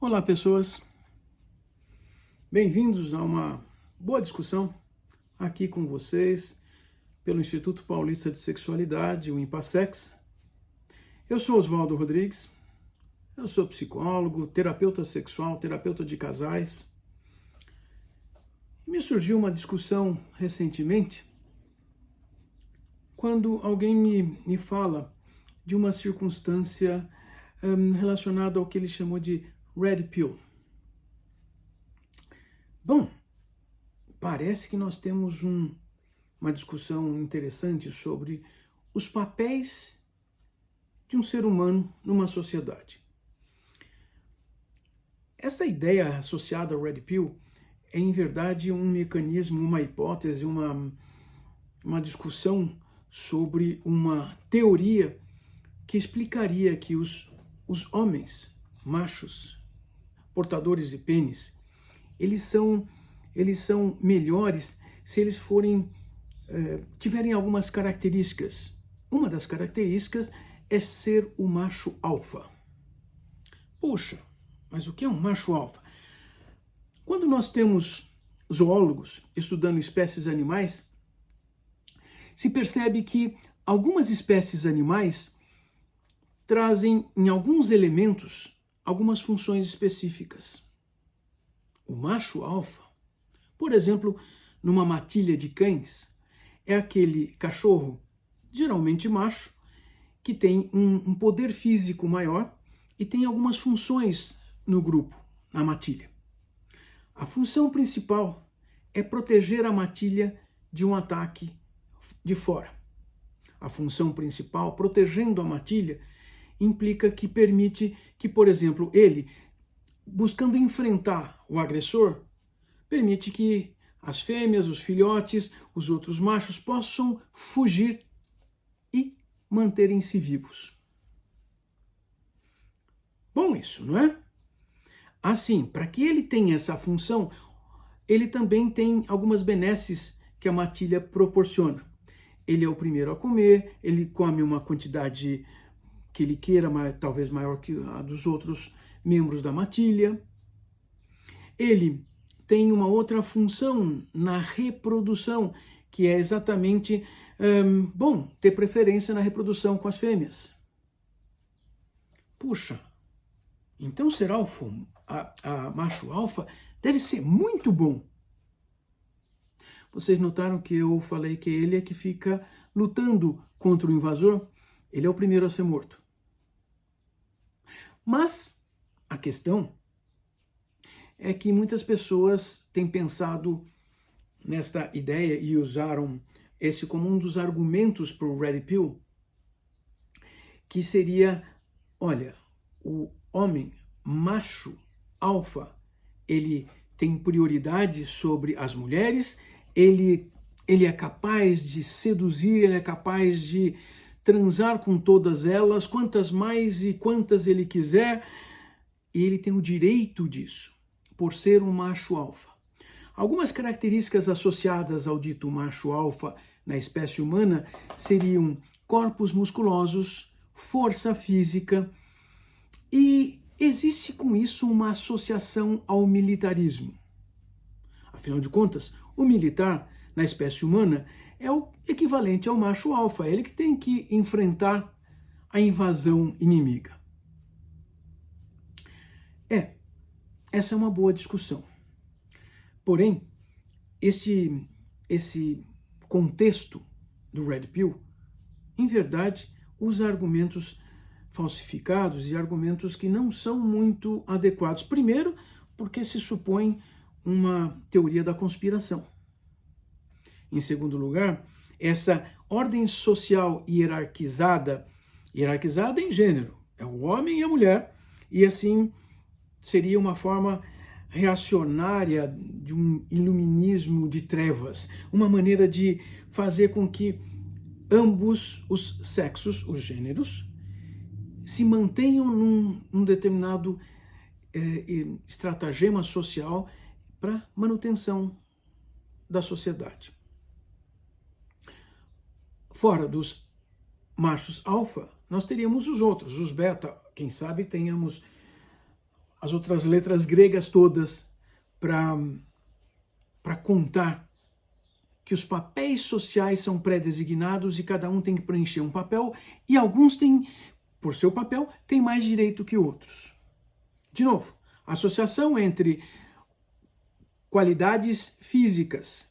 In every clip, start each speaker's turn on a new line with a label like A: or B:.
A: Olá, pessoas. Bem-vindos a uma boa discussão aqui com vocês pelo Instituto Paulista de Sexualidade, o INPASEX. Eu sou Oswaldo Rodrigues, eu sou psicólogo, terapeuta sexual, terapeuta de casais. Me surgiu uma discussão recentemente quando alguém me fala de uma circunstância relacionada ao que ele chamou de Red Pill. Bom, parece que nós temos uma discussão interessante sobre os papéis de um ser humano numa sociedade. Essa ideia associada ao Red Pill é, em verdade, um mecanismo, uma hipótese, uma discussão sobre uma teoria que explicaria que os homens, machos, portadores de pênis, eles são melhores se eles tiverem algumas características. Uma das características é ser o macho alfa. Poxa, mas o que é um macho alfa? Quando nós temos zoólogos estudando espécies animais, se percebe que algumas espécies animais trazem em alguns elementos algumas funções específicas. O macho alfa, por exemplo, numa matilha de cães, é aquele cachorro, geralmente macho, que tem um poder físico maior e tem algumas funções no grupo, na matilha. A função principal é proteger a matilha de um ataque de fora. A função principal, protegendo a matilha, implica que permite que, por exemplo, ele, buscando enfrentar o agressor, permite que as fêmeas, os filhotes, os outros machos possam fugir e manterem-se vivos. Bom isso, não é? Assim, para que ele tenha essa função, ele também tem algumas benesses que a matilha proporciona. Ele é o primeiro a comer, ele come uma quantidade que ele queira, mas talvez maior que a dos outros membros da matilha. Ele tem uma outra função na reprodução, que é exatamente, ter preferência na reprodução com as fêmeas. Puxa, então ser alfa, a macho alfa, deve ser muito bom. Vocês notaram que eu falei que ele é que fica lutando contra o invasor? Ele é o primeiro a ser morto. Mas a questão é que muitas pessoas têm pensado nesta ideia e usaram esse como um dos argumentos para o Red Pill, que seria, olha, o homem macho alfa, ele tem prioridade sobre as mulheres, ele é capaz de seduzir, ele é capaz de transar com todas elas, quantas mais e quantas ele quiser, e ele tem o direito disso, por ser um macho alfa. Algumas características associadas ao dito macho alfa na espécie humana seriam corpos musculosos, força física, e existe com isso uma associação ao militarismo. Afinal de contas, o militar na espécie humana é o equivalente ao macho alfa, é ele que tem que enfrentar a invasão inimiga. Essa é uma boa discussão. Porém, esse contexto do Red Pill, em verdade, usa argumentos falsificados e argumentos que não são muito adequados. Primeiro, porque se supõe uma teoria da conspiração. Em segundo lugar, essa ordem social hierarquizada em gênero, é o homem e a mulher, e assim seria uma forma reacionária de um iluminismo de trevas, uma maneira de fazer com que ambos os sexos, os gêneros, se mantenham num determinado estratagema social para manutenção da sociedade. Fora dos machos alfa, nós teríamos os outros, os beta, quem sabe tenhamos as outras letras gregas todas para contar que os papéis sociais são pré-designados e cada um tem que preencher um papel, e alguns têm, por seu papel, têm mais direito que outros. De novo, associação entre qualidades físicas,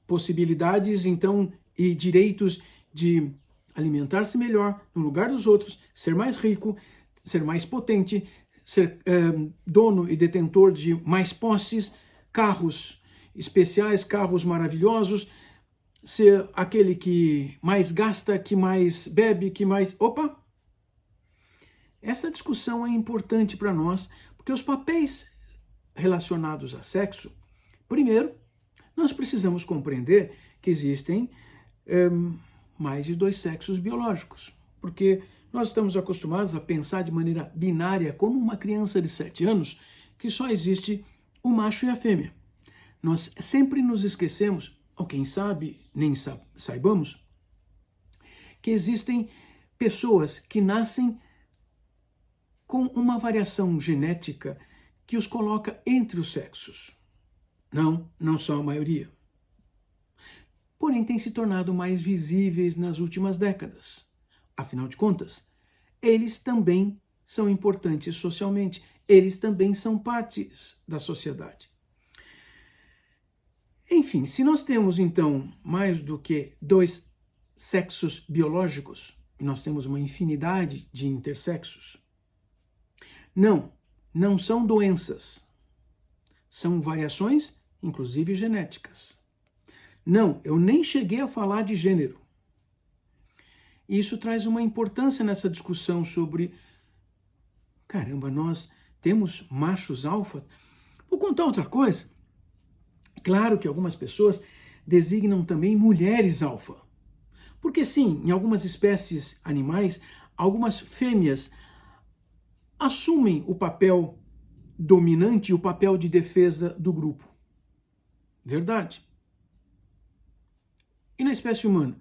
A: possibilidades, então, e direitos de alimentar-se melhor no lugar dos outros, ser mais rico, ser mais potente, ser dono e detentor de mais posses, carros especiais, carros maravilhosos, ser aquele que mais gasta, que mais bebe, que mais... Opa! Essa discussão é importante para nós, porque os papéis relacionados a sexo, primeiro, nós precisamos compreender que existem mais de 2 sexos biológicos, porque nós estamos acostumados a pensar de maneira binária, como uma criança de 7 anos, que só existe o macho e a fêmea. Nós sempre nos esquecemos, ou quem sabe, nem saibamos, que existem pessoas que nascem com uma variação genética que os coloca entre os sexos. Não são a maioria. Porém, têm se tornado mais visíveis nas últimas décadas. Afinal de contas, eles também são importantes socialmente. Eles também são partes da sociedade. Enfim, se nós temos, então, mais do que 2 sexos biológicos, e nós temos uma infinidade de intersexos, não são doenças. São variações, inclusive genéticas. Não, eu nem cheguei a falar de gênero. E isso traz uma importância nessa discussão sobre, caramba, nós temos machos alfa. Vou contar outra coisa. Claro que algumas pessoas designam também mulheres alfa. Porque sim, em algumas espécies animais, algumas fêmeas assumem o papel dominante, o papel de defesa do grupo. Verdade. E na espécie humana?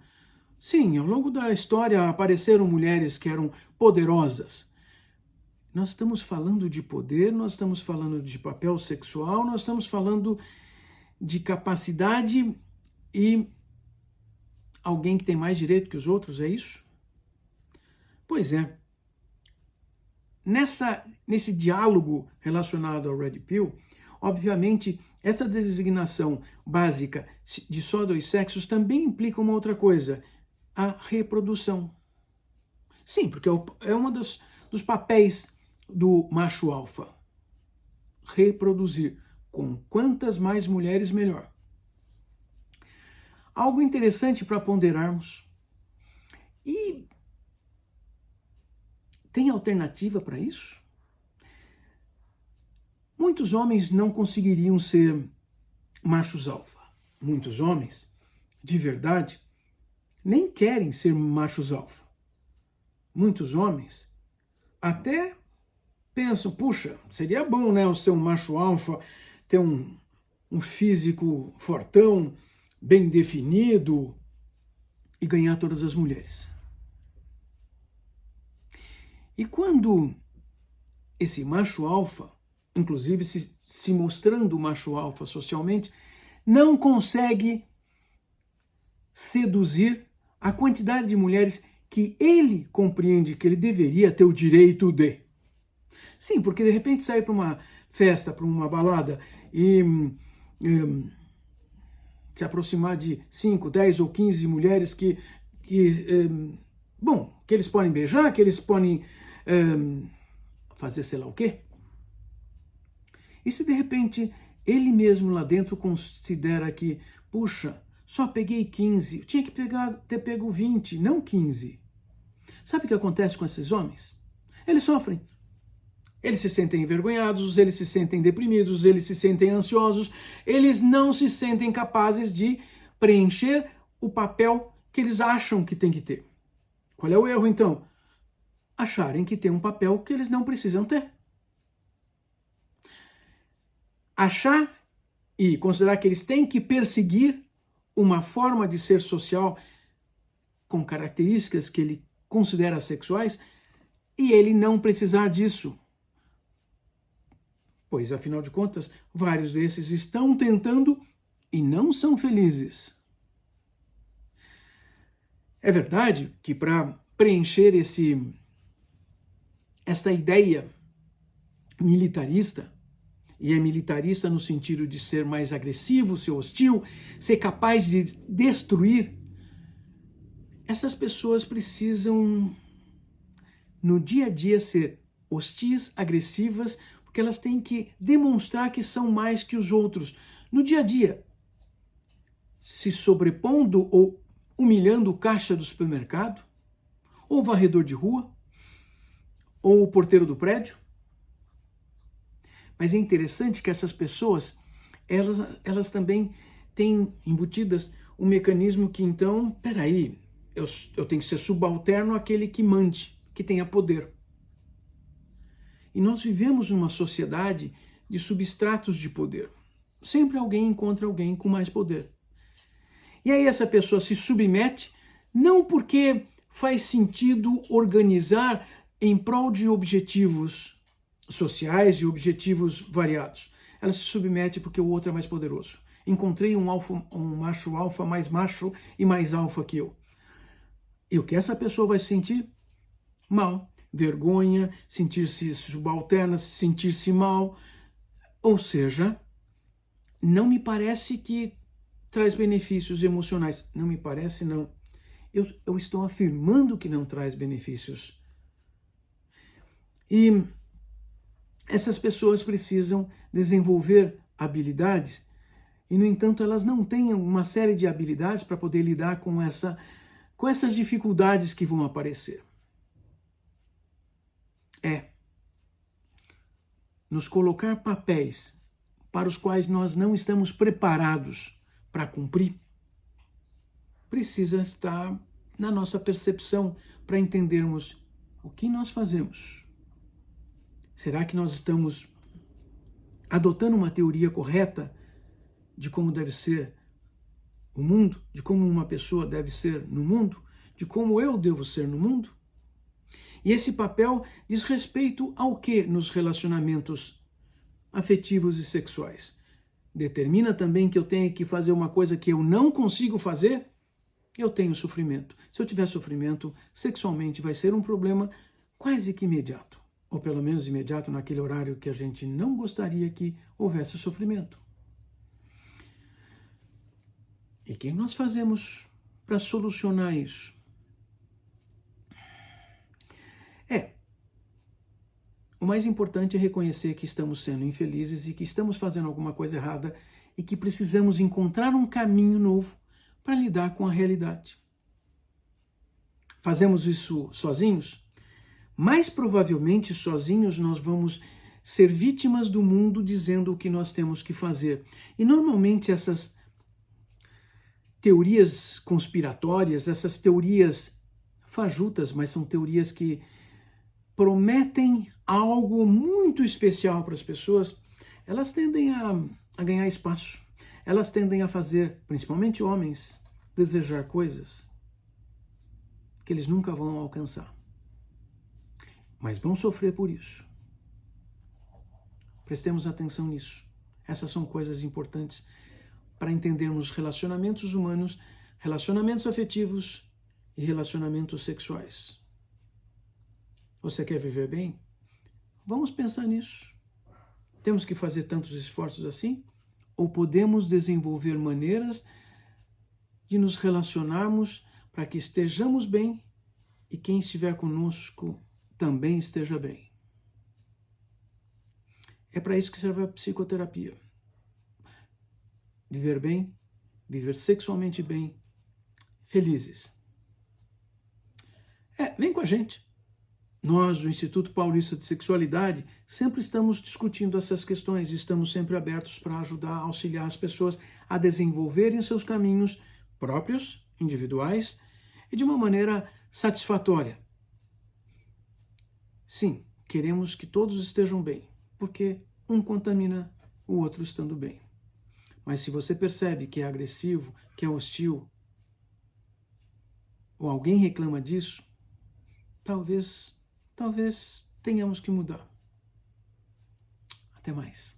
A: Sim, ao longo da história apareceram mulheres que eram poderosas. Nós estamos falando de poder, nós estamos falando de papel sexual, nós estamos falando de capacidade e alguém que tem mais direito que os outros, é isso? Pois é. Nesse diálogo relacionado ao Red Pill, obviamente, essa designação básica de só 2 sexos também implica uma outra coisa, a reprodução. Sim, porque é um dos papéis do macho alfa. Reproduzir. Com quantas mais mulheres, melhor. Algo interessante para ponderarmos. E tem alternativa para isso? Muitos homens não conseguiriam ser machos alfa. Muitos homens, de verdade, nem querem ser machos alfa. Muitos homens até pensam, puxa, seria bom, né, eu ser um macho alfa, ter um físico fortão, bem definido e ganhar todas as mulheres. E quando esse macho alfa, inclusive se mostrando macho alfa socialmente, não consegue seduzir a quantidade de mulheres que ele compreende que ele deveria ter o direito de. Sim, porque de repente sair para uma festa, para uma balada e se aproximar de 5, 10 ou 15 mulheres que eles podem beijar, que eles podem fazer sei lá o quê. E se de repente ele mesmo lá dentro considera que, puxa, só peguei 15, eu tinha que ter pego 20, não 15. Sabe o que acontece com esses homens? Eles sofrem. Eles se sentem envergonhados, eles se sentem deprimidos, eles se sentem ansiosos, eles não se sentem capazes de preencher o papel que eles acham que tem que ter. Qual é o erro, então? Acharem que tem um papel que eles não precisam ter. Achar e considerar que eles têm que perseguir uma forma de ser social com características que ele considera sexuais e ele não precisar disso. Pois, afinal de contas, vários desses estão tentando e não são felizes. É verdade que para preencher esta ideia militarista, e é militarista no sentido de ser mais agressivo, ser hostil, ser capaz de destruir, essas pessoas precisam, no dia a dia, ser hostis, agressivas, porque elas têm que demonstrar que são mais que os outros. No dia a dia, se sobrepondo ou humilhando o caixa do supermercado, ou o varredor de rua, ou o porteiro do prédio. Mas é interessante que essas pessoas, elas também têm embutidas um mecanismo que então, peraí, eu tenho que ser subalterno àquele que mande, que tenha poder. E nós vivemos numa sociedade de substratos de poder. Sempre alguém encontra alguém com mais poder. E aí essa pessoa se submete, não porque faz sentido organizar em prol de objetivos sociais e objetivos variados. Ela se submete porque o outro é mais poderoso. Encontrei um macho alfa mais macho e mais alfa que eu. E o que essa pessoa vai sentir? Mal. Vergonha, sentir-se subalterna, sentir-se mal. Ou seja, não me parece que traz benefícios emocionais. Não me parece, não. Eu estou afirmando que não traz benefícios. E essas pessoas precisam desenvolver habilidades e, no entanto, elas não têm uma série de habilidades para poder lidar com essas dificuldades que vão aparecer. Nos colocar papéis para os quais nós não estamos preparados para cumprir, precisa estar na nossa percepção para entendermos o que nós fazemos. Será que nós estamos adotando uma teoria correta de como deve ser o mundo, de como uma pessoa deve ser no mundo, de como eu devo ser no mundo? E esse papel diz respeito ao que nos relacionamentos afetivos e sexuais? Determina também que eu tenho que fazer uma coisa que eu não consigo fazer? Eu tenho sofrimento. Se eu tiver sofrimento, sexualmente vai ser um problema quase que imediato. Ou pelo menos imediato naquele horário que a gente não gostaria que houvesse sofrimento. E o que nós fazemos para solucionar isso? O mais importante é reconhecer que estamos sendo infelizes e que estamos fazendo alguma coisa errada e que precisamos encontrar um caminho novo para lidar com a realidade. Fazemos isso sozinhos? Mais provavelmente, sozinhos, nós vamos ser vítimas do mundo dizendo o que nós temos que fazer. E normalmente essas teorias conspiratórias, essas teorias fajutas, mas são teorias que prometem algo muito especial para as pessoas, elas tendem a ganhar espaço. Elas tendem a fazer, principalmente homens, desejar coisas que eles nunca vão alcançar. Mas vão sofrer por isso. Prestemos atenção nisso. Essas são coisas importantes para entendermos relacionamentos humanos, relacionamentos afetivos e relacionamentos sexuais. Você quer viver bem? Vamos pensar nisso. Temos que fazer tantos esforços assim? Ou podemos desenvolver maneiras de nos relacionarmos para que estejamos bem e quem estiver conosco também esteja bem? É para isso que serve a psicoterapia. Viver bem, viver sexualmente bem, felizes. Vem com a gente. Nós, do Instituto Paulista de Sexualidade, sempre estamos discutindo essas questões e estamos sempre abertos para ajudar, auxiliar as pessoas a desenvolverem seus caminhos próprios, individuais, e de uma maneira satisfatória. Sim, queremos que todos estejam bem, porque um contamina o outro estando bem. Mas se você percebe que é agressivo, que é hostil, ou alguém reclama disso, talvez talvez tenhamos que mudar. Até mais.